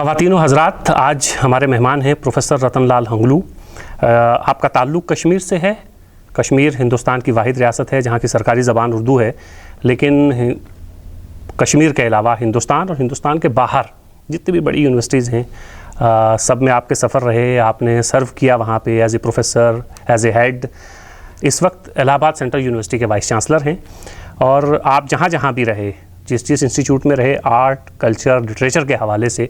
خواتین و حضرات، آج ہمارے مہمان ہیں پروفیسر رتن لال ہنگلو۔ آپ کا تعلق کشمیر سے ہے۔ کشمیر ہندوستان کی واحد ریاست ہے جہاں کی سرکاری زبان اردو ہے، لیکن کشمیر کے علاوہ ہندوستان اور ہندوستان کے باہر جتنی بھی بڑی یونیورسٹیز ہیں سب میں آپ کے سفر رہے، آپ نے سرو کیا وہاں پہ as a professor, as a head. اس وقت الہ آباد سینٹرل یونیورسٹی کے وائس چانسلر ہیں، اور آپ جہاں جہاں بھی رہے، جس انسٹیٹیوٹ میں رہے، آرٹ، کلچر، لٹریچر کے حوالے سے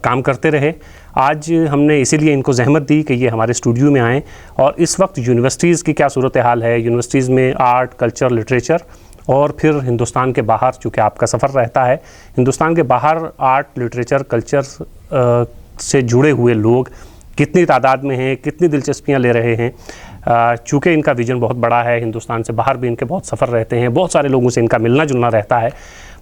کام کرتے رہے۔ آج ہم نے اسی لیے ان کو زحمت دی کہ یہ ہمارے اسٹوڈیو میں آئیں، اور اس وقت یونیورسٹیز کی کیا صورتحال ہے، یونیورسٹیز میں آرٹ، کلچر، لٹریچر، اور پھر ہندوستان کے باہر چونکہ آپ کا سفر رہتا ہے، ہندوستان کے باہر آرٹ، لٹریچر، کلچر سے جڑے ہوئے لوگ کتنی تعداد میں ہیں، کتنی دلچسپیاں لے رہے ہیں۔ چونکہ ان کا ویژن بہت بڑا ہے، ہندوستان سے باہر بھی ان کے بہت سفر رہتے ہیں، بہت سارے لوگوں سے ان کا ملنا جلنا رہتا ہے،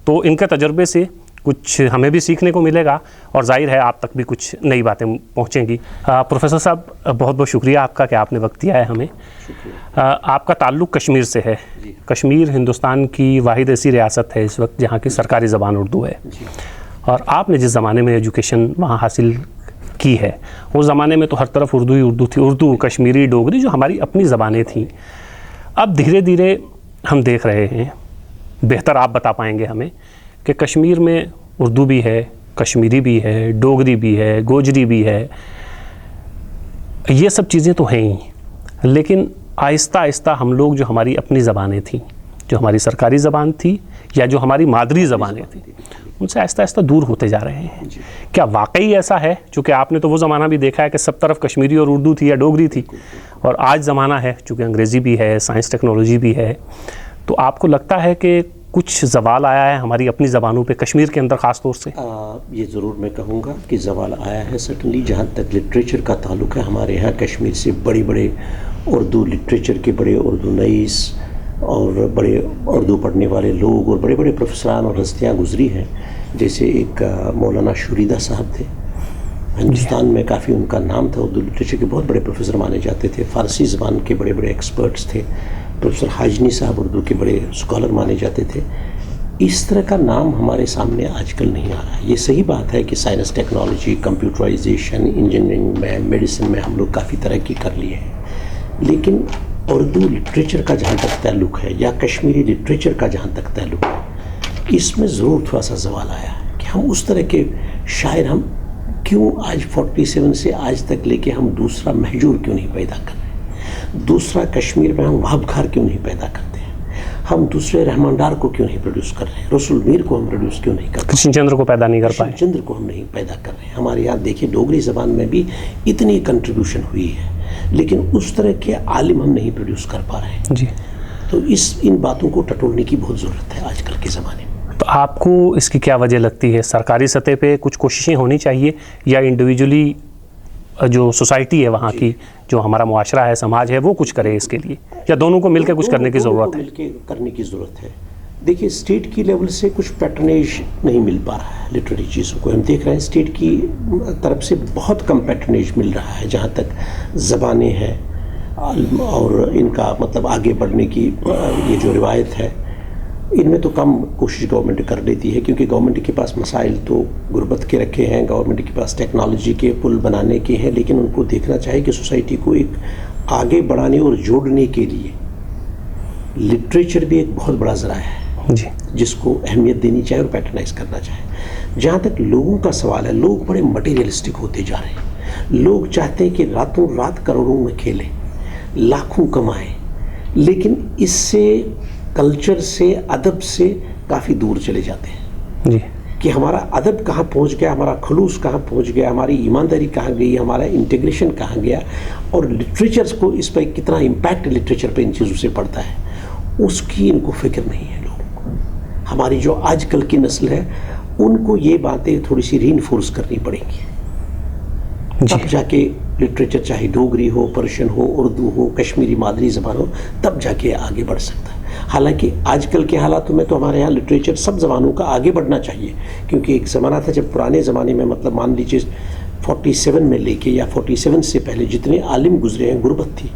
تو ان کے تجربے سے کچھ ہمیں بھی سیکھنے کو ملے گا، اور ظاہر ہے آپ تک بھی کچھ نئی باتیں پہنچیں گی۔ پروفیسر صاحب، بہت بہت شکریہ آپ کا کہ آپ نے وقت دیا ہے ہمیں۔ آپ کا تعلق کشمیر سے ہے۔ کشمیر ہندوستان کی واحد ایسی ریاست ہے اس وقت جہاں کی سرکاری زبان اردو ہے، اور آپ نے جس زمانے میں ایجوکیشن وہاں حاصل کی ہے، اس زمانے میں تو ہر طرف اردو ہی اردو تھی، اردو، کشمیری، ڈوگری، جو ہماری اپنی زبانیں تھیں۔ اب دھیرے دھیرے ہم دیکھ رہے ہیں، بہتر آپ بتا پائیں گے ہمیں، کہ کشمیر میں اردو بھی ہے، کشمیری بھی ہے، ڈوگری بھی ہے، گوجری بھی ہے، یہ سب چیزیں تو ہیں ہی، لیکن آہستہ آہستہ ہم لوگ جو ہماری اپنی زبانیں تھیں، جو ہماری سرکاری زبان تھی یا جو ہماری مادری زبانیں تھیں، ان سے آہستہ آہستہ دور ہوتے جا رہے ہیں۔ کیا واقعی ایسا ہے؟ چونکہ آپ نے تو وہ زمانہ بھی دیکھا ہے کہ سب طرف کشمیری اور اردو تھی یا ڈوگری تھی، اور آج زمانہ ہے چونکہ انگریزی بھی ہے، سائنس ٹیکنالوجی بھی ہے، تو آپ کو لگتا ہے کہ کچھ زوال آیا ہے ہماری اپنی زبانوں پہ کشمیر کے اندر خاص طور سے؟ یہ ضرور میں کہوں گا کہ زوال آیا ہے سرٹنلی۔ جہاں تک لٹریچر کا تعلق ہے، ہمارے یہاں کشمیر سے بڑے بڑے اردو لٹریچر کے بڑے اردو نویس اور بڑے اردو پڑھنے والے لوگ اور بڑے بڑے پروفیسران اور ہستیاں گزری ہیں، جیسے ایک مولانا شوریدہ صاحب تھے، ہندوستان میں کافی ان کا نام تھا، اردو لٹریچر کے بہت بڑے پروفیسر مانے جاتے تھے، فارسی زبان کے بڑے بڑے ایکسپرٹس تھے، پروفیسر حاجنی صاحب اردو کے بڑے اسکالر مانے جاتے تھے۔ اس طرح کا نام ہمارے سامنے آج کل نہیں آ رہا ہے۔ یہ صحیح بات ہے کہ سائنس ٹیکنالوجی، کمپیوٹرائزیشن، انجینئرنگ میں، میڈیسن میں ہم لوگ کافی ترقی کر لیے ہیں، لیکن اردو لٹریچر کا جہاں تک تعلق ہے یا کشمیری لٹریچر کا جہاں تک تعلق ہے، اس میں ضرور تھوڑا سا زوال آیا ہے کہ ہم اس طرح کے شاعر ہم کیوں آج 47 سے آج تک لے کے ہم دوسرا مہجور کیوں نہیں پیدا کر رہے، دوسرا کشمیر میں ہم وہاب خار کیوں نہیں پیدا کرتے ہیں، ہم دوسرے رحمان ڈار کو کیوں نہیں پروڈیوس کر رہے ہیں، رسول میر کو ہم پروڈیوس کیوں نہیں کر رہے ہیں، کرشن چندر کو پیدا نہیں کر پائے، کرشن چندر کو ہم نہیں پیدا کر رہے ہیں۔ ہمارے یہاں دیکھیں ڈوگری زبان میں بھی اتنی کنٹریبیوشن ہوئی ہے، لیکن اس طرح کے عالم ہم نہیں پروڈیوس کر پا رہے ہیں۔ جی، تو ان باتوں کو ٹٹولنے کی بہت ضرورت ہے آج کل کے زمانے میں۔ تو آپ کو اس کی کیا وجہ لگتی ہے؟ سرکاری سطح پہ کچھ کوششیں ہونی چاہیے، یا انڈیویجولی جو سوسائٹی ہے وہاں کی، جو ہمارا معاشرہ ہے، سماج ہے، وہ کچھ کرے اس کے لیے، یا دونوں کو مل کے کچھ کرنے کی ضرورت ہے؟ مل کے کرنے کی ضرورت ہے۔ دیکھیے، اسٹیٹ کی لیول سے کچھ پیٹرنیج نہیں مل پا رہا ہے لٹریری چیزوں کو، ہم دیکھ رہے ہیں اسٹیٹ کی طرف سے بہت کم پیٹرنیج مل رہا ہے جہاں تک زبانیں ہیں اور ان کا مطلب آگے بڑھنے کی یہ جو روایت ہے، ان میں تو کم کوشش گورنمنٹ کر لیتی ہے، کیونکہ گورنمنٹ کے پاس مسائل تو غربت کے رکھے ہیں، گورنمنٹ کے پاس ٹیکنالوجی کے پل بنانے کے ہیں، لیکن ان کو دیکھنا چاہیے کہ سوسائٹی کو ایک آگے بڑھانے اور جوڑنے کے لیے لٹریچر بھی ایک بہت بڑا ذرائع ہے، جی، جس کو اہمیت دینی چاہیے اور پیٹرنائز کرنا چاہیے۔ جہاں تک لوگوں کا سوال ہے، لوگ بڑے مٹیریلسٹک ہوتے جا رہے ہیں، لوگ چاہتے ہیں کہ راتوں رات کروڑوں میں کھیلیں، لاکھوں کمائیں، لیکن اس سے کلچر سے، ادب سے کافی دور چلے جاتے ہیں، جی، کہ ہمارا ادب کہاں پہنچ گیا، ہمارا خلوص کہاں پہنچ گیا، ہماری ایمانداری کہاں گئی، ہمارا انٹیگریشن کہاں گیا، اور لٹریچرز کو اس پہ کتنا امپیکٹ لٹریچر پہ ان چیزوں سے پڑتا ہے، اس کی ان کو فکر نہیں ہے لوگوں کو۔ ہماری جو آج کل کی نسل ہے، ان کو یہ باتیں تھوڑی سی ری انفورس کرنی پڑیں گی، تب جا کے لٹریچر، چاہے ڈوگری ہو، پرشین ہو، اردو ہو، کشمیری مادری زبان ہو، تب جا کے آگے بڑھ سکتا ہے۔ حالانکہ آج کل کے حالاتوں میں تو ہمارے یہاں لٹریچر سب زبانوں کا آگے بڑھنا چاہیے، کیونکہ ایک زمانہ تھا جب پرانے زمانے میں مطلب مان لیجیے 47 میں لے کے یا 47 سے پہلے جتنے عالم گزرے ہیں، غربت تھی،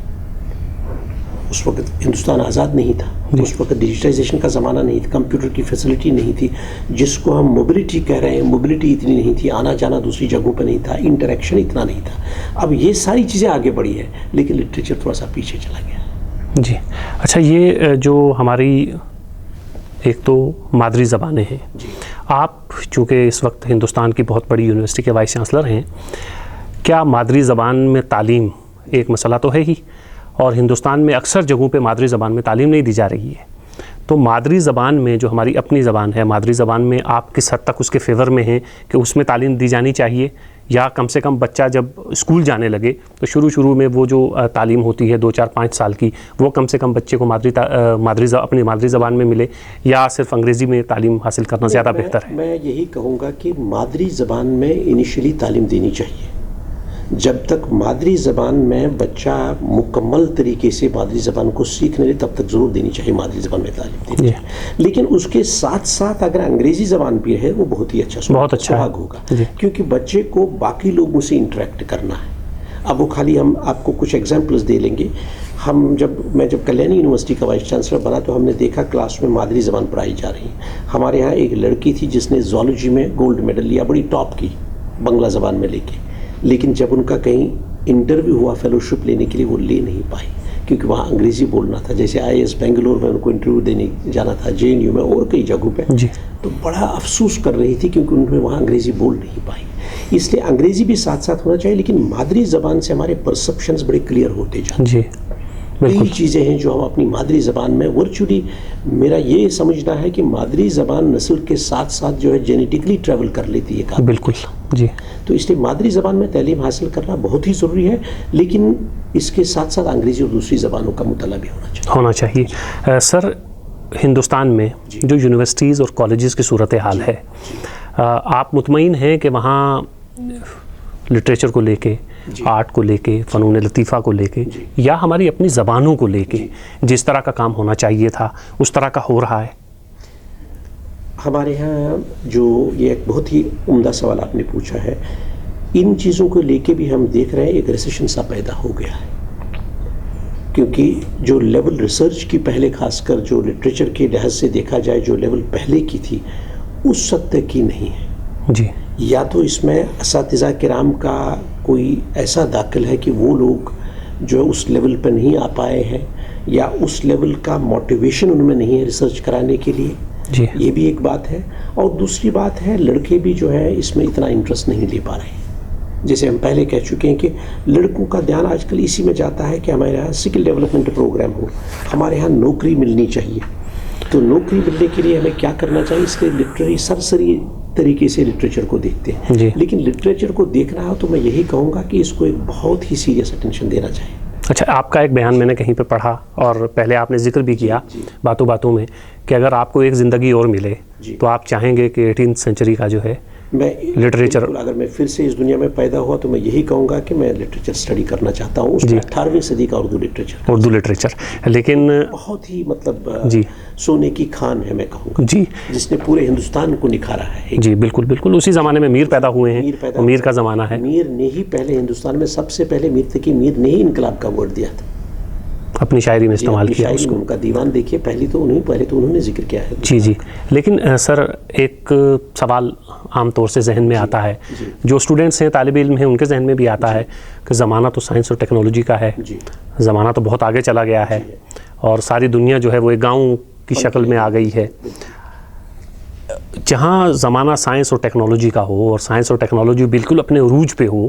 اس وقت ہندوستان آزاد نہیں تھا, اس وقت ڈیجیٹائزیشن کا زمانہ نہیں تھا, کمپیوٹر کی فیسلٹی نہیں تھی, جس کو ہم موبلٹی کہہ رہے ہیں, موبلٹی اتنی نہیں تھی, آنا جانا دوسری جگہوں پہ نہیں تھا, انٹریکشن اتنا نہیں تھا. اب یہ ساری چیزیں آگے بڑھی ہیں, لیکن لٹریچر تھوڑا سا پیچھے چلا گیا. جی اچھا, یہ جو ہماری ایک تو مادری زبانیں ہیں, آپ چونکہ اس وقت ہندوستان کی بہت بڑی یونیورسٹی کے وائس چانسلر ہیں, کیا مادری زبان میں تعلیم ایک مسئلہ تو ہے ہی, اور ہندوستان میں اکثر جگہوں پہ مادری زبان میں تعلیم نہیں دی جا رہی ہے, تو مادری زبان میں جو ہماری اپنی زبان ہے, مادری زبان میں آپ کس حد تک اس کے فیور میں ہیں کہ اس میں تعلیم دی جانی چاہیے, یا کم سے کم بچہ جب اسکول جانے لگے تو شروع میں وہ جو تعلیم ہوتی ہے 2-4-5 سال کی, وہ کم سے کم بچے کو اپنی مادری زبان میں ملے, یا صرف انگریزی میں تعلیم حاصل کرنا زیادہ بہتر ہے؟ میں یہی کہوں گا کہ مادری زبان میں انیشلی تعلیم دینی چاہیے. جب تک مادری زبان میں بچہ مکمل طریقے سے مادری زبان کو سیکھنے لے, تب تک ضرور دینی چاہیے مادری زبان میں تعلیم دینی چاہیے. لیکن اس کے ساتھ ساتھ اگر انگریزی زبان بھی ہے وہ بہت ہی اچھا سہاگ ہوگا, کیونکہ بچے کو باقی لوگوں سے انٹریکٹ کرنا ہے. اب وہ خالی ہم آپ کو کچھ ایگزامپلز دے لیں گے. میں جب کلیانی یونیورسٹی کا وائس چانسلر بنا تو ہم نے دیکھا کلاس میں مادری زبان پڑھائی جا رہی ہے. ہمارے یہاں ایک لڑکی تھی جس نے زولوجی میں گولڈ میڈل لیا, بڑی ٹاپ کی بنگلہ زبان میں لے کے, لیکن جب ان کا کہیں انٹرویو ہوا فیلوشپ لینے کے لیے, وہ لے نہیں پائی کیونکہ وہاں انگریزی بولنا تھا. جیسے IIS بنگلور میں ان کو انٹرویو دینے جانا تھا, JNU میں اور کئی جگہوں پہ, تو بڑا افسوس کر رہی تھی کیونکہ انہوں نے وہاں انگریزی بول نہیں پائی. اس لیے انگریزی بھی ساتھ ساتھ ہونا چاہیے, لیکن مادری زبان سے ہمارے پرسپشنز بڑے کلیئر ہوتے جاتے ہیں. کئی چیزیں ہیں جو ہم اپنی مادری زبان میں, ورچولی میرا یہ سمجھنا ہے کہ مادری زبان نسل کے ساتھ ساتھ جو ہے جینیٹکلی ٹریول کر لیتی ہے. بالکل جی. تو اس لیے مادری زبان میں تعلیم حاصل کرنا بہت ہی ضروری ہے, لیکن اس کے ساتھ ساتھ انگریزی اور دوسری زبانوں کا مطالعہ بھی ہونا چاہیے. سر, ہندوستان میں جو یونیورسٹیز اور کالجز کی صورتحال ہے, آپ مطمئن ہیں کہ وہاں لٹریچر کو لے کے, آرٹ کو لے کے, فنون لطیفہ کو لے کے, یا ہماری اپنی زبانوں کو لے کے جس طرح کا کام ہونا چاہیے تھا اس طرح کا ہو رہا ہے؟ ہمارے ہاں جو یہ ایک بہت ہی عمدہ سوال آپ نے پوچھا ہے, ان چیزوں کو لے کے بھی ہم دیکھ رہے ہیں ایک ریسیشن سا پیدا ہو گیا ہے, کیونکہ جو لیول ریسرچ کی پہلے, خاص کر جو لٹریچر کے لحاظ سے دیکھا جائے, جو لیول پہلے کی تھی اس سطح کی نہیں ہے. جی. یا تو اس میں اساتذہ کرام کا کوئی ایسا داخل ہے کہ وہ لوگ جو اس لیول پہ نہیں آ پائے ہیں, یا اس لیول کا موٹیویشن ان میں نہیں ہے ریسرچ کرانے کے لیے. جی. یہ بھی ایک بات ہے. اور دوسری بات ہے لڑکے بھی جو ہے اس میں اتنا انٹرسٹ نہیں لے پا رہے ہیں. جیسے ہم پہلے کہہ چکے ہیں کہ لڑکوں کا دھیان آج کل اسی میں جاتا ہے کہ ہمارے یہاں اسکل ڈیولپمنٹ پروگرام ہو, ہمارے یہاں نوکری ملنی چاہیے. تو نوکری ملنے کے لیے ہمیں کیا کرنا چاہیے, اس کے لٹریری سرسری طریقے سے لٹریچر کو دیکھتے ہیں. جی. لیکن لٹریچر کو دیکھنا ہے تو میں یہی کہوں گا کہ اس کو ایک بہت ہی سیریس اٹینشن دینا چاہیے. اچھا, آپ کا ایک بیان میں نے کہیں پہ پڑھا, اور پہلے آپ نے ذکر بھی کیا باتوں باتوں میں, کہ اگر آپ کو ایک زندگی اور ملے تو آپ چاہیں گے کہ 18 سینچری کا جو ہے میں لٹریچر, اگر میں پھر سے اس دنیا میں پیدا ہوا تو میں یہی کہوں گا کہ میں لٹریچر اسٹڈی کرنا چاہتا ہوں, اس 18ویں صدی کا اردو لٹریچر. لیکن بہت ہی مطلب سونے کی کھان ہے میں کہوں گا, جس نے پورے ہندوستان کو نکھارا ہے. جی بالکل بالکل. اسی زمانے میں میر پیدا ہوئے ہیں, میر کا زمانہ ہے. میر نے ہی پہلے ہندوستان میں سب سے پہلے میر نے ہی انقلاب کا ورڈ دیا تھا, اپنی شاعری میں استعمال کیا اس کو. ان کا دیوان دیکھیے, پہلے تو انہوں نے ذکر کیا ہے. جی. لیکن سر, ایک سوال عام طور سے ذہن میں آتا ہے, جو اسٹوڈنٹس ہیں, طالب علم ہیں, ان کے ذہن میں بھی آتا ہے کہ زمانہ تو سائنس اور ٹیکنالوجی کا ہے, زمانہ تو بہت آگے چلا گیا ہے, اور ساری دنیا جو ہے وہ ایک گاؤں کی شکل میں آ گئی ہے. جہاں زمانہ سائنس اور ٹیکنالوجی کا ہو, اور سائنس اور ٹیکنالوجی بالکل اپنے عروج پہ ہو,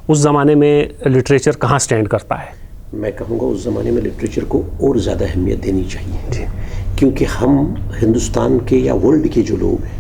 اس زمانے میں لٹریچر کہاں سٹینڈ کرتا ہے؟ میں کہوں گا اس زمانے میں لٹریچر کو اور زیادہ اہمیت دینی چاہیے, کیونکہ ہم ہندوستان کے یا ورلڈ کے جو لوگ ہیں,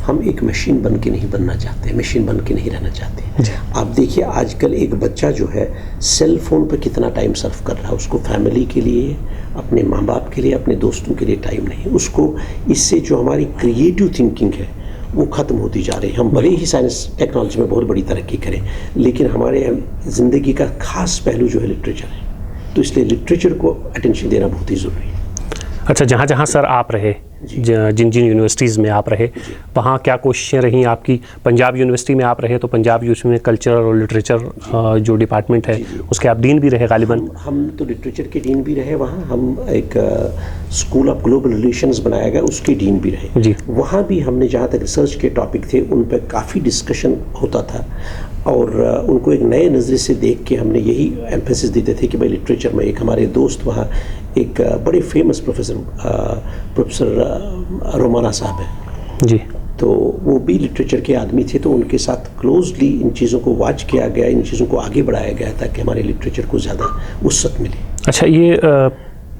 ہم ایک مشین بن کے نہیں بننا چاہتے, مشین بن کے نہیں رہنا چاہتے. آپ دیکھیے آج کل ایک بچہ جو ہے سیل فون پہ کتنا ٹائم صرف کر رہا ہے, اس کو فیملی کے لیے, اپنے ماں باپ کے لیے, اپنے دوستوں کے لیے ٹائم نہیں. اس کو اس سے جو ہماری کریٹو تھنکنگ ہے وہ ختم ہوتی جا رہی ہے. ہم بھلے ہی سائنس ٹیکنالوجی میں بہت بڑی ترقی کریں, لیکن ہمارے زندگی کا خاص پہلو جو ہے لٹریچر ہے. تو اس لیے لٹریچر کو اٹینشن دینا بہت ہی ضروری ہے. اچھا، جہاں جہاں سر آپ رہے، جن جن یونیورسٹیز میں آپ رہے، وہاں کیا کوششیں رہیں آپ کی؟ پنجاب یونیورسٹی میں آپ رہے تو پنجاب یونیورسٹی میں کلچر اور لٹریچر جو ڈپارٹمنٹ ہے اس کے آپ ڈین بھی رہے غالباً؟ ہم تو لٹریچر کے ڈین بھی رہے وہاں. ہم ایک اسکول آف گلوبل ریلیشنز بنایا گیا، اس کے ڈین بھی رہے. جی. وہاں بھی ہم نے جہاں تک ریسرچ کے ٹاپک تھے ان پہ کافی ڈسکشن ہوتا تھا، اور ان کو ایک نئے نظریے سے دیکھ کے ہم نے یہی ایمفیسس دیتے تھے کہ بھائی لٹریچر میں ایک ہمارے دوست وہاں ایک بڑے فیمس پروفیسر رومانا صاحب ہیں جی، تو وہ بھی لٹریچر کے آدمی تھے، تو ان کے ساتھ کلوزلی ان چیزوں کو واچ کیا گیا، ان چیزوں کو آگے بڑھایا گیا تاکہ ہمارے لٹریچر کو زیادہ وسعت ملے. اچھا، یہ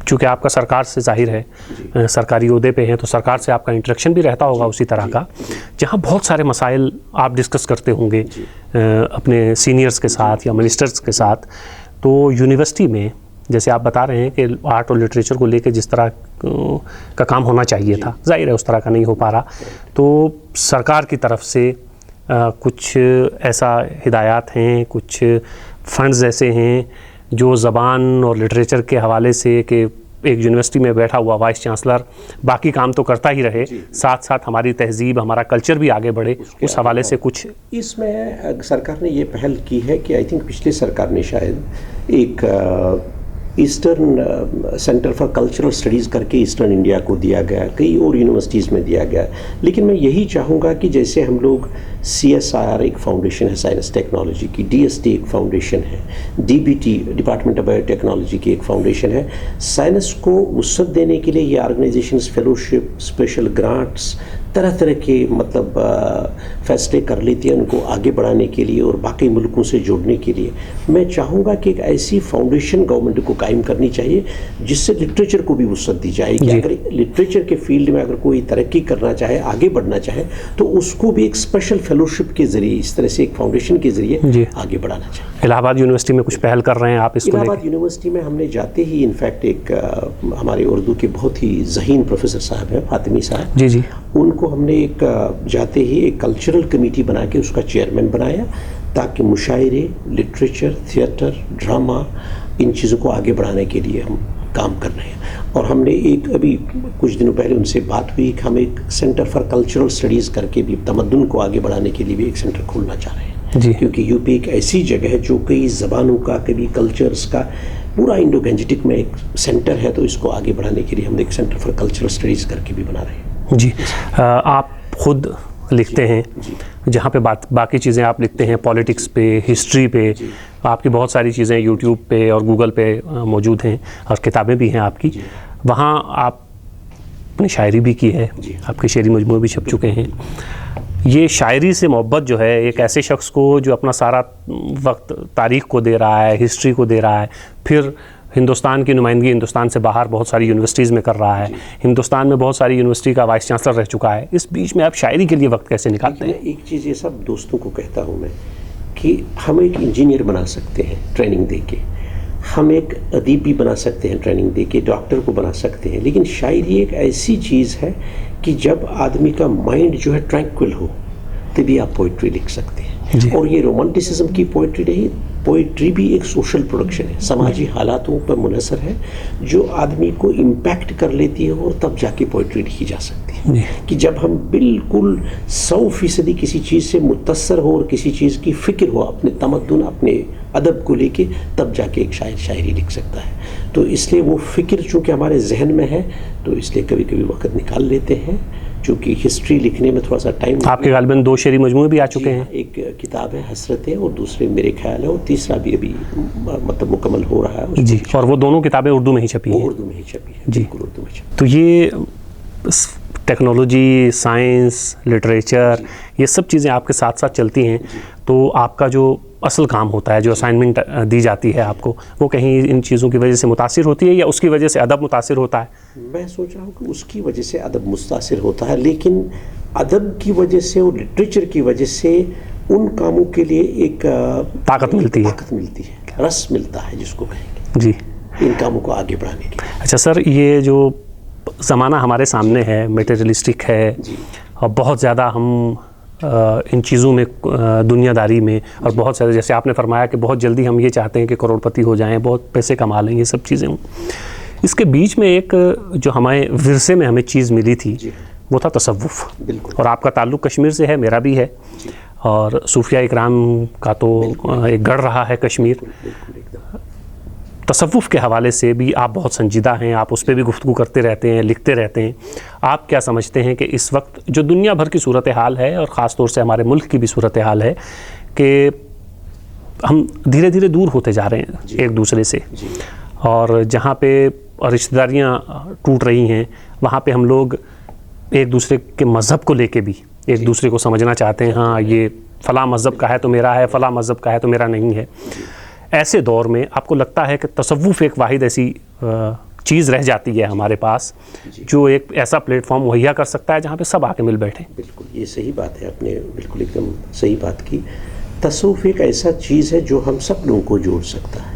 چونکہ آپ کا سرکار سے ظاہر ہے سرکاری عہدے پہ ہیں تو سرکار سے آپ کا انٹریکشن بھی رہتا ہوگا اسی طرح کا، جہاں بہت سارے مسائل آپ ڈسکس کرتے ہوں گے اپنے سینئرز کے ساتھ یا منسٹرز کے ساتھ. تو یونیورسٹی میں جیسے آپ بتا رہے ہیں کہ آرٹ اور لٹریچر کو لے کے جس طرح کا کام ہونا چاہیے تھا، ظاہر ہے اس طرح کا نہیں ہو پا رہا، تو سرکار کی طرف سے کچھ ایسا ہدایات ہیں، کچھ فنڈز ایسے ہیں جو زبان اور لٹریچر کے حوالے سے کہ ایک یونیورسٹی میں بیٹھا ہوا وائس چانسلر باقی کام تو کرتا ہی رہے، ساتھ ساتھ ہماری تہذیب، ہمارا کلچر بھی آگے بڑھے، اس حوالے سے کچھ؟ اس میں سرکار نے یہ پہل کی ہے کہ آئی تھنک پچھلے سرکار نے شاید ایک eastern centre for cultural studies کر کے ایسٹرن انڈیا کو دیا گیا، کئی اور یونیورسٹیز میں دیا گیا. لیکن میں یہی چاہوں گا کہ جیسے ہم لوگ CSIR ایک فاؤنڈیشن ہے سائنس ٹیکنالوجی کی، DST ایک فاؤنڈیشن ہے، DBT department of bio technology کی ایک فاؤنڈیشن ہے، سائنس کو وسعت دینے کے لیے یہ آرگنائزیشنز فیلوشپ، اسپیشل گرانٹس، طرح طرح کے مطلب فیصلے کر لیتی ہیں ان کو آگے بڑھانے کے لیے اور باقی ملکوں سے جوڑنے کے لیے. میں چاہوں گا کہ ایک ایسی فاؤنڈیشن گورنمنٹ کو قائم کرنی چاہیے جس سے لٹریچر کو بھی وسعت دی جائے کہ اگر لٹریچر کے فیلڈ میں اگر کوئی ترقی کرنا چاہے، آگے بڑھنا چاہے، تو اس کو بھی ایک اسپیشل فیلوشپ کے ذریعے، اس طرح سے ایک فاؤنڈیشن کے ذریعے آگے بڑھانا چاہیے. الہ آباد یونیورسٹی میں کچھ پہل کر رہے ہیں آپ اس کو؟ الہ آباد یونیورسٹی میں ہم نے جاتے ہی انفیکٹ ایک ہمارے اردو کے بہت ہی ذہین پروفیسر صاحب ہیں فاطمی صاحب، جی، ان کو ہم نے ایک جاتے ہی ایک کلچرل کمیٹی بنا کے اس کا چیئرمین بنایا تاکہ مشاعرے، لٹریچر، تھیٹر، ڈرامہ، ان چیزوں کو آگے بڑھانے کے لیے ہم کام کر رہے ہیں. اور ہم نے ایک ابھی کچھ دنوں پہلے ان سے بات ہوئی کہ ہم ایک سینٹر فار کلچرل اسٹڈیز کر کے بھی تمدن کو آگے بڑھانے کے لیے بھی ایک سینٹر کھولنا چاہ رہے ہیں. کیونکہ یو پی ایک ایسی جگہ ہے جو کئی زبانوں کا، کبھی کلچرز کا، پورا انڈو گینجیٹک میں ایک سینٹر ہے، تو اس کو آگے بڑھانے کے لیے ہم ایک سینٹر فار کلچرل اسٹڈیز کر کے بھی بنا رہے ہیں. جی، آپ خود لکھتے ہیں، جہاں پہ باقی چیزیں آپ لکھتے ہیں پالیٹکس پہ، ہسٹری پہ، آپ کی بہت ساری چیزیں یوٹیوب پہ اور گوگل پہ موجود ہیں اور کتابیں بھی ہیں آپ کی. وہاں آپ نے شاعری بھی کی ہے، آپ کے شعری مجموعے بھی چھپ چکے ہیں. یہ شاعری سے محبت جو ہے ایک ایسے شخص کو جو اپنا سارا وقت تاریخ کو دے رہا ہے، ہسٹری کو دے رہا ہے، پھر ہندوستان کی نمائندگی ہندوستان سے باہر بہت ساری یونیورسٹیز میں کر رہا ہے، ہندوستان میں بہت ساری یونیورسٹی کا وائس چانسلر رہ چکا ہے، اس بیچ میں آپ شاعری کے لیے وقت کیسے نکالتے ہیں؟ ایک چیز یہ سب دوستوں کو کہتا ہوں میں کہ ہم ایک انجینئر بنا سکتے ہیں ٹریننگ دے کے، ہم ایک ادیب بھی بنا سکتے ہیں ٹریننگ دے کے، ڈاکٹر کو بنا سکتے ہیں، لیکن شاعری ایک ایسی چیز ہے کہ جب آدمی کا مائنڈ جو ہے ٹرینکول ہو تبھی آپ پوئٹری لکھ سکتے ہیں. اور یہ رومانٹسزم کی پوئٹری نہیں، پوئٹری بھی ایک سوشل پروڈکشن ہے، سماجی حالاتوں پر منحصر ہے جو آدمی کو امپیکٹ کر لیتی ہے، اور تب جا کے پوئٹری لکھی جا سکتی ہے. کہ جب ہم بالکل 100% کسی چیز سے متاثر ہو اور کسی چیز کی فکر ہو، اپنے تمدن، اپنے ادب کو لے کے، تب جا کے ایک شاعر شاعری لکھ سکتا ہے. تو اس لیے وہ فکر چونکہ ہمارے ذہن میں ہے تو اس لیے کبھی کبھی وقت نکال لیتے ہیں. چونکہ ہسٹری لکھنے میں تھوڑا سا ٹائم، آپ کے غالباً 2 شعری مجموعے بھی آ چکے ہیں. ایک کتاب ہے حسرتیں، اور دوسرے میرے خیال ہے، اور تیسرا بھی ابھی مطلب مکمل ہو رہا ہے. جی، اور وہ دونوں کتابیں اردو میں ہی چھپی ہیں؟ اردو میں ہی چھپی ہے، جی، بالکل اردو میں چھپی. تو یہ ٹیکنالوجی، سائنس، لٹریچر، یہ سب چیزیں آپ کے ساتھ ساتھ چلتی ہیں، تو آپ کا جو اصل کام ہوتا ہے، جو اسائنمنٹ دی جاتی ہے آپ کو، وہ کہیں ان چیزوں کی وجہ سے متاثر ہوتی ہے یا اس کی وجہ سے ادب متاثر ہوتا ہے؟ میں سوچ رہا ہوں کہ اس کی وجہ سے ادب متاثر ہوتا ہے، لیکن ادب کی وجہ سے اور لٹریچر کی وجہ سے ان کاموں کے لیے ایک طاقت ملتی ہے، رس ملتا ہے جس کو کہیں گے، جی، ان کاموں کو آگے بڑھانے کے. اچھا سر، یہ جو زمانہ ہمارے سامنے ہے میٹیریلسٹک ہے، اور بہت زیادہ ہم ان چیزوں میں، دنیا داری میں، اور بہت سارے، جیسے آپ نے فرمایا کہ بہت جلدی ہم یہ چاہتے ہیں کہ کروڑ پتی ہو جائیں، بہت پیسے کما لیں، یہ سب چیزیں ہوں. اس کے بیچ میں ایک جو ہمیں ورثے میں ہمیں چیز ملی تھی وہ تھا تصوف. بالکل. اور آپ کا تعلق کشمیر سے ہے, میرا بھی ہے, اور صوفیہ اکرام کا تو ایک گڑھ رہا ہے کشمیر. تصوف کے حوالے سے بھی آپ بہت سنجیدہ ہیں, آپ اس پہ بھی گفتگو کرتے رہتے ہیں, لکھتے رہتے ہیں. آپ کیا سمجھتے ہیں کہ اس وقت جو دنیا بھر کی صورتحال ہے اور خاص طور سے ہمارے ملک کی بھی صورتحال ہے کہ ہم دھیرے دھیرے دور ہوتے جا رہے ہیں ایک دوسرے سے, اور جہاں پہ رشتہ داریاں ٹوٹ رہی ہیں وہاں پہ ہم لوگ ایک دوسرے کے مذہب کو لے کے بھی ایک دوسرے کو سمجھنا چاہتے ہیں, ہاں یہ فلاں مذہب کا ہے تو میرا ہے, فلاں مذہب کا ہے تو میرا نہیں ہے. ایسے دور میں آپ کو لگتا ہے کہ تصوف ایک واحد ایسی چیز رہ جاتی ہے ہمارے پاس جو ایک ایسا پلیٹ فارم مہیا کر سکتا ہے جہاں پہ سب آ کے مل بیٹھیں؟ بالکل, یہ صحیح بات ہے, آپ نے بالکل ایک دم صحیح بات کی. تصوف ایک ایسا چیز ہے جو ہم سب لوگوں کو جوڑ سکتا ہے,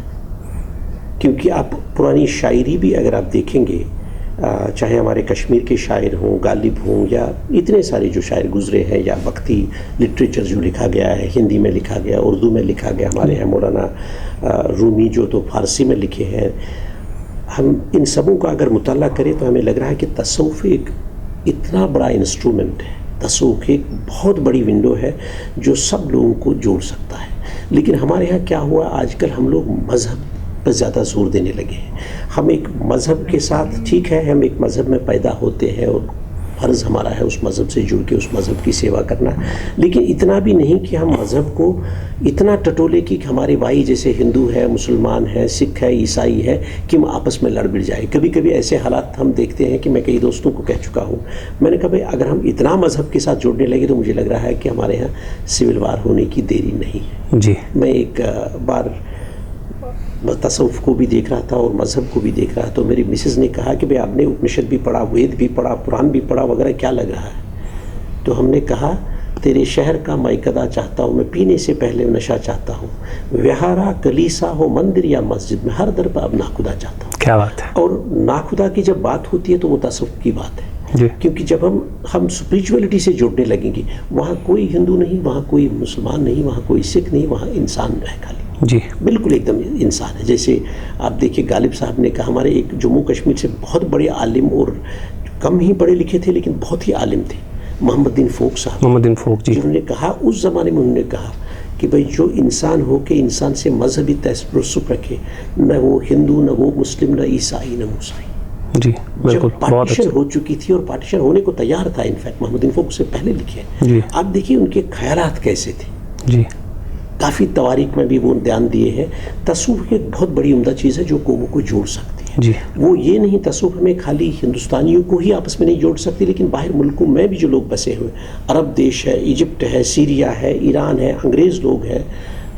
کیونکہ آپ پرانی شاعری بھی اگر آپ دیکھیں گے, چاہے ہمارے کشمیر کے شاعر ہوں, غالب ہوں, یا اتنے سارے جو شاعر گزرے ہیں, یا وقتی لٹریچر جو لکھا گیا ہے, ہندی میں لکھا گیا, اردو میں لکھا گیا, ہمارے ہیں مولانا رومی جو تو فارسی میں لکھے ہیں, ہم ان سبوں کا اگر مطالعہ کریں تو ہمیں لگ رہا ہے کہ تصوف ایک اتنا بڑا انسٹرومنٹ ہے, تصوف ایک بہت بڑی ونڈو ہے جو سب لوگوں کو جوڑ سکتا ہے. لیکن ہمارے ہاں کیا ہوا, آج کل ہم لوگ مذہب پر زیادہ زور دینے لگے ہیں. ہم ایک مذہب کے ساتھ, ٹھیک ہے ہم ایک مذہب میں پیدا ہوتے ہیں اور فرض ہمارا ہے اس مذہب سے جڑ کے اس مذہب کی سیوا کرنا, لیکن اتنا بھی نہیں کہ ہم مذہب کو اتنا ٹٹولے کہ ہمارے بھائی جیسے ہندو ہے, مسلمان ہے, سکھ ہے, عیسائی ہے, کہ ہم آپس میں لڑ بڑ جائے. کبھی کبھی ایسے حالات ہم دیکھتے ہیں کہ میں کئی دوستوں کو کہہ چکا ہوں, میں نے کہا بھائی اگر ہم اتنا مذہب کے ساتھ جڑنے لگے تو مجھے لگ رہا ہے کہ ہمارے یہاں سول وار ہونے کی دیری نہیں ہے. جی, میں ایک بار تصوف کو بھی دیکھ رہا تھا اور مذہب کو بھی دیکھ رہا, تو میری مسز نے کہا کہ بھئی آپ نے اپنشد بھی پڑھا, وید بھی پڑھا, قرآن بھی پڑھا وغیرہ, کیا لگ رہا ہے؟ تو ہم نے کہا تیرے شہر کا مائکدہ چاہتا ہوں میں, پینے سے پہلے نشہ چاہتا ہوں, وہارا کلیسا ہو مندر یا مسجد میں ہر در پر اب ناخدا چاہتا ہوں. کیا بات ہے. اور ناخدا کی جب بات ہوتی ہے تو وہ تصوف کی بات ہے, کیونکہ جب ہم اسپریچولیٹی سے جڑنے لگیں گے, وہاں کوئی ہندو نہیں, وہاں کوئی مسلمان نہیں, وہاں کوئی سکھ نہیں, وہاں انسان ہے خالی. جی بالکل ایک دم انسان ہے. جیسے آپ دیکھیے غالب صاحب نے کہا, ہمارے ایک جموں کشمیر سے بہت بڑے عالم, اور کم ہی پڑھے لکھے تھے لیکن بہت ہی عالم تھے, محمد الدین فوق صاحب. محمد الدین فوق جی, انہوں نے کہا اس زمانے میں انہوں نے کہا کہ بھئی جو انسان ہو کے انسان سے مذہبی تعصب رکھے, نہ وہ ہندو, نہ وہ مسلم, نہ عیسائی, نہ موسائی. جی بالکل, جب پارٹیشن ہو چکی تھی اور پارٹیشن ہونے کو تیار تھا, انفیکٹ محمد الدین فوق سے پہلے لکھے, آپ دیکھیے ان کے خیالات کیسے تھے. جی, کافی تواریخ میں بھی وہ دھیان دیے ہیں. تصوف ایک بہت بڑی عمدہ چیز ہے جو قوموں کو جوڑ سکتی ہے. جی, وہ یہ نہیں, تصوف ہمیں خالی ہندوستانیوں کو ہی آپس میں نہیں جوڑ سکتی, لیکن باہر ملکوں میں بھی جو لوگ بسے ہوئے, عرب دیش ہے, ایجپٹ ہے, سیریا ہے, ایران ہے, انگریز لوگ ہیں,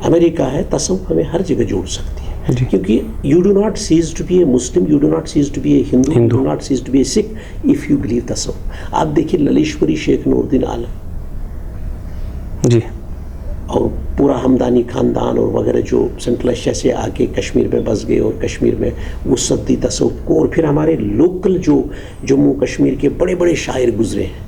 امریکہ ہے, تصوف ہمیں ہر جگہ جوڑ سکتی ہے. کیونکہ you do not cease to be a Muslim, you do not cease to be a Hindu, you do not cease to be a Sikh if you believe تصوف. آپ دیکھیے للیشوری شیخ نور الدین عالم جی, اور پورا ہمدانی خاندان اور وغیرہ جو سینٹرل ایشیا سے آ کے کشمیر میں بس گئے, اور کشمیر میں وسعت دی تصوف کو, اور پھر ہمارے لوکل جو جموں کشمیر کے بڑے بڑے شاعر گزرے ہیں,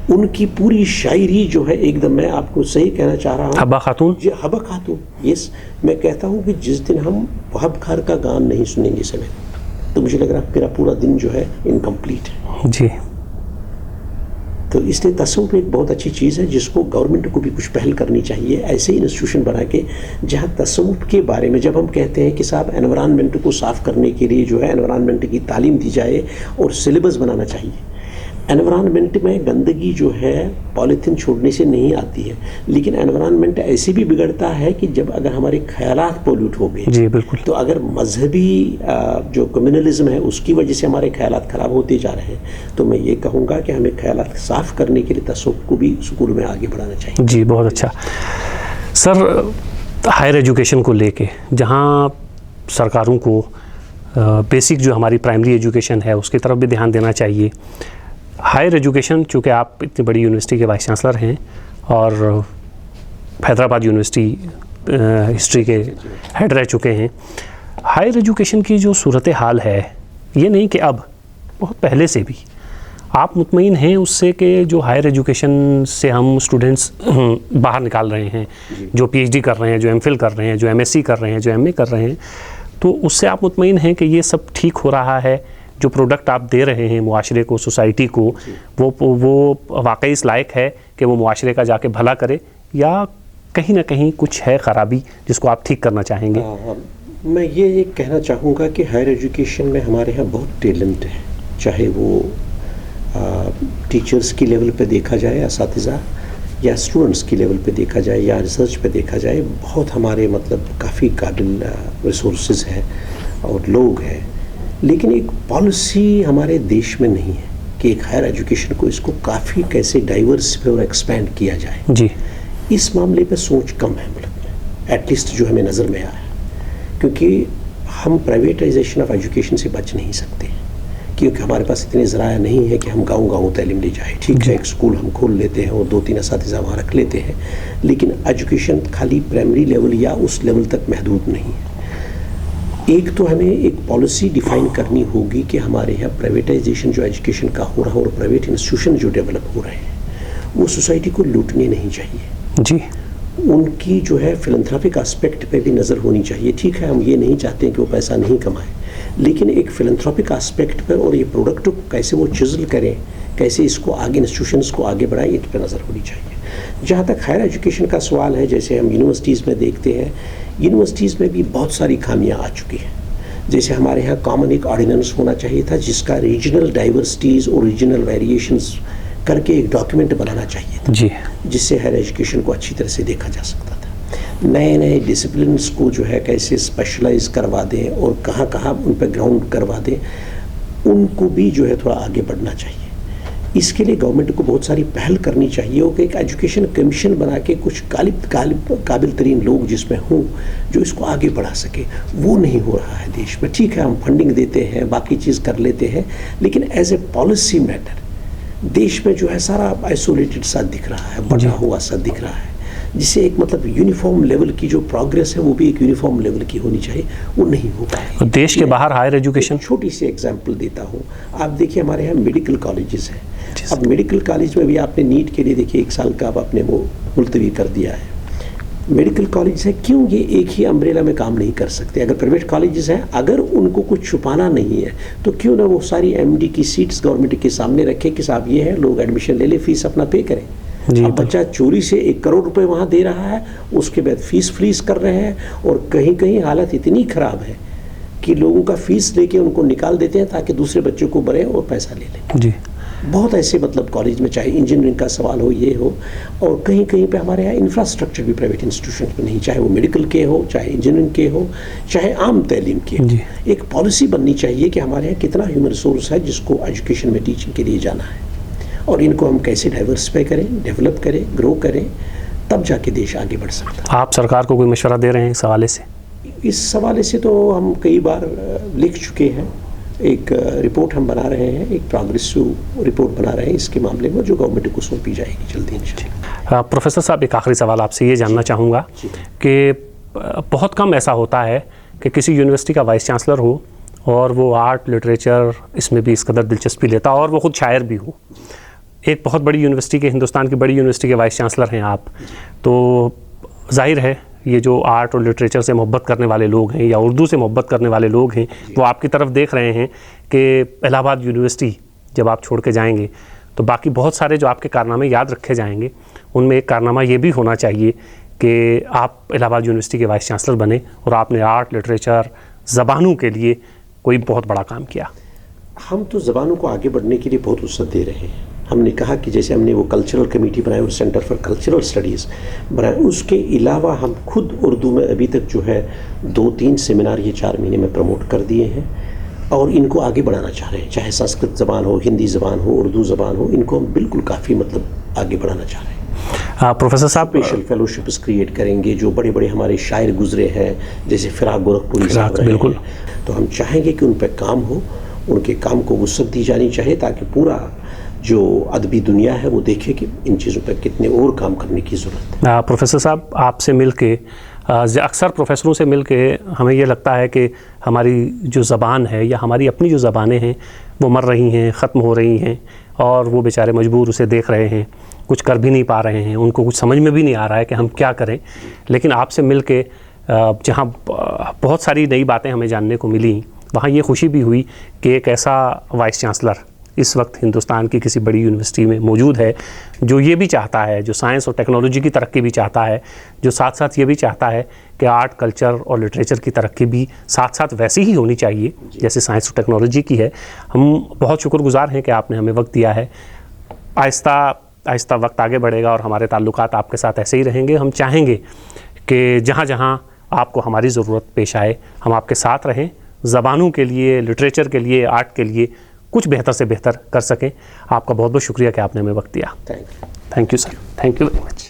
ان کی پوری شاعری جو ہے ایک دم, میں آپ کو صحیح کہنا چاہ رہا ہوں, حبہ خاتون. جی حبہ خاتون, یس. میں کہتا ہوں کہ جس دن ہم وہب خار کا گان نہیں سنیں گے سمیت, تو مجھے لگ رہا میرا پورا دن جو ہے انکمپلیٹ ہے. جی, تو اس لیے تصوف ایک بہت اچھی چیز ہے جس کو گورنمنٹ کو بھی کچھ پہل کرنی چاہیے, ایسے انسٹیٹیوشن بنا کے جہاں تصوف کے بارے میں, جب ہم کہتے ہیں کہ صاحب انوائرمنٹ کو صاف کرنے کے لیے جو ہے انوائرمنٹ کی تعلیم دی جائے اور سلیبس بنانا چاہیے. انوائرمنٹ میں گندگی جو ہے پالیتھین چھوڑنے سے نہیں آتی ہے, لیکن انوائرمنٹ ایسے بھی بگڑتا ہے کہ جب اگر ہمارے خیالات پولیوٹ ہو گئے, جی بالکل, تو اگر مذہبی جو کمیونلزم ہے اس کی وجہ سے ہمارے خیالات خراب ہوتے جا رہے ہیں, تو میں یہ کہوں گا کہ ہمیں خیالات صاف کرنے کے لیے تصوف کو بھی اسکول میں آگے بڑھانا چاہیے. جی بہت اچھا. سر, ہائر ایجوکیشن کو لے کے جہاں سرکاروں کو بیسک جو ہماری پرائمری ایجوکیشن ہے اس کی طرف بھی دھیان دینا چاہیے. ہائر ایجوکیشن, چونکہ آپ اتنی بڑی یونیورسٹی کے وائس چانسلر ہیں اور حیدرآباد یونیورسٹی ہسٹری کے ہیڈ رہ چکے ہیں, ہائر ایجوکیشن کی جو صورت حال ہے, یہ نہیں کہ اب, بہت پہلے سے بھی آپ مطمئن ہیں اس سے کہ جو ہائر ایجوکیشن سے ہم اسٹوڈنٹس باہر نکال رہے ہیں, جو پی ایچ ڈی کر رہے ہیں, جو ایم فل کر رہے ہیں, جو ایم ایس سی کر رہے ہیں, جو ایم اے کر رہے ہیں, تو اس سے آپ مطمئن ہیں کہ یہ سب ٹھیک ہو رہا ہے؟ جو پروڈکٹ آپ دے رہے ہیں معاشرے کو، سوسائٹی کو، وہ واقعی اس لائق ہے کہ وہ معاشرے کا جا کے بھلا کرے، یا کہیں نہ کہیں کچھ ہے خرابی جس کو آپ ٹھیک کرنا چاہیں گے؟ میں یہ کہنا چاہوں گا کہ ہائر ایجوکیشن میں ہمارے ہاں بہت ٹیلنٹ ہے، چاہے وہ ٹیچرز کی لیول پہ دیکھا جائے، اساتذہ، یا اسٹوڈنٹس کی لیول پہ دیکھا جائے، یا ریسرچ پہ دیکھا جائے، بہت ہمارے کافی قابل ریسورسز ہیں اور لوگ ہیں، لیکن ایک پالیسی ہمارے دیش میں نہیں ہے کہ ایک ہائر ایجوکیشن کو اس کو کافی کیسے ڈائیورسفائی اور ایکسپینڈ کیا جائے. جی، اس معاملے پہ سوچ کم ہے ملک میں، ایٹ لیسٹ جو ہمیں نظر میں آیا ہے، کیونکہ ہم پرائیویٹائزیشن آف ایجوکیشن سے بچ نہیں سکتے، کیونکہ ہمارے پاس اتنے ذرائع نہیں ہے کہ ہم گاؤں گاؤں تعلیم لے جائیں. ٹھیک ہے، ایک اسکول ہم کھول لیتے ہیں اور 2-3 اساتذہ وہاں رکھ لیتے ہیں، لیکن ایجوکیشن خالی پرائمری لیول یا اس لیول تک محدود نہیں ہے. ایک تو ہمیں ایک پالیسی ڈیفائن کرنی ہوگی کہ ہمارے یہاں پرائیویٹائزیشن جو ایجوکیشن کا ہو رہا ہے اور پرائیویٹ انسٹیٹیوشن جو ڈیولپ ہو رہے ہیں وہ سوسائٹی کو لوٹنے نہیں چاہیے. جی، ان کی جو ہے فلنتھراپک اسپیکٹ پہ بھی نظر ہونی چاہیے. ٹھیک ہے، ہم یہ نہیں چاہتے کہ وہ پیسہ نہیں کمائیں، لیکن ایک فلنتھراپک اسپیکٹ پر اور یہ پروڈکٹ کیسے وہ چزل کریں، کیسے اس کو آگے انسٹیٹیوشنس کو آگے بڑھائیں، اس پہ نظر ہونی چاہیے. جہاں تک ہائر ایجوکیشن کا سوال ہے، جیسے ہم یونیورسٹیز میں دیکھتے ہیں، یونیورسٹیز میں بھی بہت ساری خامیاں آ چکی ہیں. جیسے ہمارے ہاں کامن ایک آرڈیننس ہونا چاہیے تھا جس کا ریجنل ڈائیورسٹیز اور ریجنل ویریشنز کر کے ایک ڈاکیومنٹ بنانا چاہیے تھا، جی، جس سے ہائر ایجوکیشن کو اچھی طرح سے دیکھا جا سکتا تھا. نئے ڈسپلنس کو جو ہے کیسے اسپیشلائز کروا دیں اور کہاں کہاں ان پہ گراؤنڈ کروا دیں، ان کو بھی جو ہے تھوڑا آگے بڑھنا چاہیے. اس کے لیے گورنمنٹ کو بہت ساری پہل کرنی چاہیے اور کہ ایک ایجوکیشن کمیشن بنا کے کچھ قابل ترین لوگ جس میں ہوں جو اس کو آگے بڑھا سکے. وہ نہیں ہو رہا ہے دیش میں. ٹھیک ہے، ہم فنڈنگ دیتے ہیں، باقی چیز کر لیتے ہیں، لیکن ایز اے پالیسی میٹر دیش میں جو ہے سارا آئسولیٹڈ سا دکھ رہا ہے، بڑا ہوا سا دکھ رہا ہے، جس سے ایک یونیفارم لیول کی جو پروگریس ہے وہ بھی ایک یونیفارم لیول کی ہونی چاہیے. وہ نہیں ہو پائے. دیش کے باہر ہائر ایجوکیشن، چھوٹی سی ایگزامپل دیتا ہوں. آپ دیکھیے ہمارے یہاں میڈیکل کالجز ہیں. اب میڈیکل کالج میں بھی آپ نے نیٹ کے لیے دیکھیے 1 سال کا اب آپ نے وہ ملتوی کر دیا ہے. میڈیکل کالج ہے، کیوں یہ ایک ہی امبریلا میں کام نہیں کر سکتے؟ اگر پرائیویٹ کالجز ہیں، اگر ان کو کچھ چھپانا نہیں ہے تو کیوں نہ وہ ساری MD کی سیٹس گورنمنٹ کے سامنے رکھے کہ صاحب یہ ہے، لوگ ایڈمیشن لے لیں، فیس اپنا پے کریں. اب بچہ چوری سے 1 کروڑ روپے وہاں دے رہا ہے، اس کے بعد فیس فریز کر رہے ہیں، اور کہیں کہیں حالت اتنی خراب ہے کہ لوگوں کا فیس لے کے ان کو نکال دیتے ہیں تاکہ دوسرے بچوں کو بھریں اور پیسہ لے لیں. جی، بہت ایسے کالج میں، چاہے انجینئرنگ کا سوال ہو، یہ ہو، اور کہیں کہیں پہ ہمارے یہاں انفراسٹرکچر بھی پرائیویٹ انسٹیٹیوشن میں نہیں، چاہے وہ میڈیکل کے ہو، چاہے انجینئرنگ کے ہو، چاہے عام تعلیم کے ہو. ایک پالیسی بننی چاہیے کہ ہمارے یہاں کتنا ہیومن ریسورس ہے جس کو ایجوکیشن میں ٹیچنگ کے لیے جانا ہے، اور ان کو ہم کیسے ڈائیورسفائی کریں، ڈیولپ کریں، گرو کریں، تب جا کے دیش آگے بڑھ سکتا ہے. آپ سرکار کو کوئی مشورہ دے رہے ہیں اس حوالے سے؟ اس حوالے سے تو ہم کئی بار لکھ چکے ہیں. ایک رپورٹ ہم بنا رہے ہیں، ایک پروگریسو رپورٹ بنا رہے ہیں اس کے معاملے میں، جو گورنمنٹ کو سونپی جائے گی جلدی انشاءاللہ. پروفیسر صاحب، ایک آخری سوال آپ سے یہ جاننا چاہوں گا کہ بہت کم ایسا ہوتا ہے کہ کسی یونیورسٹی کا وائس چانسلر ہو اور وہ آرٹ، لٹریچر اس میں بھی اس قدر دلچسپی لیتا اور وہ خود شاعر بھی ہو. ایک بہت بڑی یونیورسٹی کے، ہندوستان کی بڑی یونیورسٹی کے وائس چانسلر ہیں آپ، تو ظاہر ہے یہ جو آرٹ اور لٹریچر سے محبت کرنے والے لوگ ہیں یا اردو سے محبت کرنے والے لوگ ہیں وہ آپ کی طرف دیکھ رہے ہیں کہ الہ آباد یونیورسٹی جب آپ چھوڑ کے جائیں گے تو باقی بہت سارے جو آپ کے کارنامے یاد رکھے جائیں گے، ان میں ایک کارنامہ یہ بھی ہونا چاہیے کہ آپ الہ آباد یونیورسٹی کے وائس چانسلر بنے اور آپ نے آرٹ، لٹریچر، زبانوں کے لیے کوئی بہت بڑا کام کیا. ہم تو زبانوں کو آگے بڑھنے کے لیے بہت وسعت دے رہے ہیں. ہم نے کہا کہ جیسے ہم نے وہ کلچرل کمیٹی بنائی اور سینٹر فار کلچرل اسٹڈیز بنائے، اس کے علاوہ ہم خود اردو میں ابھی تک جو ہے 2-3 سیمینار یہ 4 مہینے میں پروموٹ کر دیے ہیں اور ان کو آگے بڑھانا چاہ رہے ہیں. چاہے سنسکرت زبان ہو، ہندی زبان ہو، اردو زبان ہو، ان کو ہم بالکل کافی آگے بڑھانا چاہ رہے ہیں. پروفیسر صاحب، اسپیشل فیلوشپس کریٹ کریں گے. جو بڑے بڑے ہمارے شاعر گزرے ہیں جیسے فراق گورکھپوری صاحب رہے ہیں، تو ہم چاہیں گے کہ ان پہ کام ہو، ان کے کام کو وسعت دی جانی چاہیے تاکہ پورا جو ادبی دنیا ہے وہ دیکھے کہ ان چیزوں پہ کتنے اور کام کرنے کی ضرورت ہے. پروفیسر صاحب، آپ سے مل کے، اکثر پروفیسروں سے مل کے ہمیں یہ لگتا ہے کہ ہماری جو زبان ہے یا ہماری اپنی جو زبانیں ہیں وہ مر رہی ہیں، ختم ہو رہی ہیں، اور وہ بیچارے مجبور اسے دیکھ رہے ہیں، کچھ کر بھی نہیں پا رہے ہیں، ان کو کچھ سمجھ میں بھی نہیں آ رہا ہے کہ ہم کیا کریں. لیکن آپ سے مل کے جہاں بہت ساری نئی باتیں ہمیں جاننے کو ملیں، وہاں یہ خوشی بھی ہوئی کہ ایک ایسا وائس چانسلر اس وقت ہندوستان کی کسی بڑی یونیورسٹی میں موجود ہے جو یہ بھی چاہتا ہے، جو سائنس اور ٹیکنالوجی کی ترقی بھی چاہتا ہے، جو ساتھ ساتھ یہ بھی چاہتا ہے کہ آرٹ، کلچر اور لٹریچر کی ترقی بھی ساتھ ساتھ ویسی ہی ہونی چاہیے جیسے سائنس اور ٹیکنالوجی کی ہے۔ ہم بہت شکر گزار ہیں کہ آپ نے ہمیں وقت دیا ہے۔ آہستہ آہستہ وقت آگے بڑھے گا اور ہمارے تعلقات آپ کے ساتھ ایسے ہی رہیں گے۔ ہم چاہیں گے کہ جہاں جہاں آپ کو ہماری ضرورت پیش آئے ہم آپ کے ساتھ رہیں، زبانوں کے لیے، لٹریچر کے لیے، آرٹ کے لیے کچھ بہتر سے بہتر کر سکیں۔ آپ کا بہت بہت شکریہ کہ آپ نے ہمیں وقت دیا۔ Thank you sir, thank you very much.